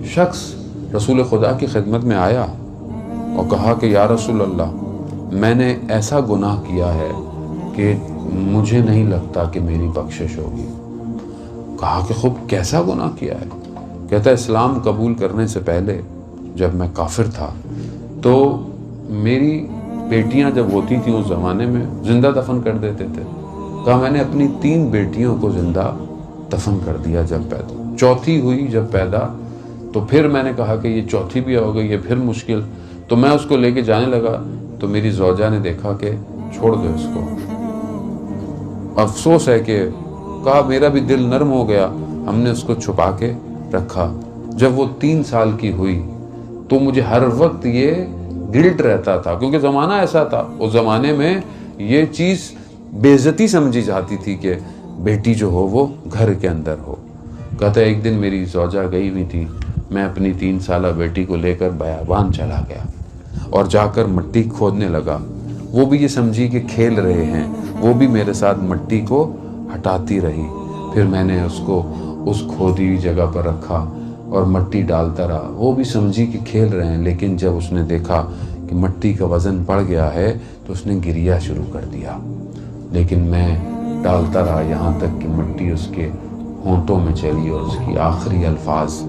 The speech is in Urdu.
شخص رسول خدا کی خدمت میں آیا اور کہا کہ یا رسول اللہ، میں نے ایسا گناہ کیا ہے کہ مجھے نہیں لگتا کہ میری بخشش ہوگی۔ کہا کہ خوب کیسا گناہ کیا ہے؟ کہتا ہے اسلام قبول کرنے سے پہلے جب میں کافر تھا تو میری بیٹیاں جب ہوتی تھیں اس زمانے میں زندہ دفن کر دیتے تھے۔ کہا میں نے اپنی 3 بیٹیوں کو زندہ دفن کر دیا جب پیدا، چوتھی ہوئی جب پیدا تو پھر میں نے کہا کہ یہ چوتھی بھی ہو گئی، یہ پھر مشکل، تو میں اس کو لے کے جانے لگا تو میری زوجہ نے دیکھا کہ چھوڑ دو اس کو۔ افسوس ہے کہ کہا میرا بھی دل نرم ہو گیا، ہم نے اس کو چھپا کے رکھا۔ جب وہ 3 سال کی ہوئی تو مجھے ہر وقت یہ گلٹ رہتا تھا، کیونکہ زمانہ ایسا تھا، اس زمانے میں یہ چیز بے عزتی سمجھی جاتی تھی کہ بیٹی جو ہو وہ گھر کے اندر ہو۔ کہتا ہے ایک دن میری زوجہ گئی ہوئی تھی، میں اپنی 3 سالہ بیٹی کو لے کر بیابان چلا گیا اور جا کر مٹی کھودنے لگا۔ وہ بھی یہ سمجھی کہ کھیل رہے ہیں، وہ بھی میرے ساتھ مٹی کو ہٹاتی رہی۔ پھر میں نے اس کو اس کھودی ہوئی جگہ پر رکھا اور مٹی ڈالتا رہا، وہ بھی سمجھی کہ کھیل رہے ہیں، لیکن جب اس نے دیکھا کہ مٹی کا وزن بڑھ گیا ہے تو اس نے گریا شروع کر دیا۔ لیکن میں ڈالتا رہا یہاں تک کہ مٹی اس کے ہونٹوں میں چلی اور اس کی آخری الفاظ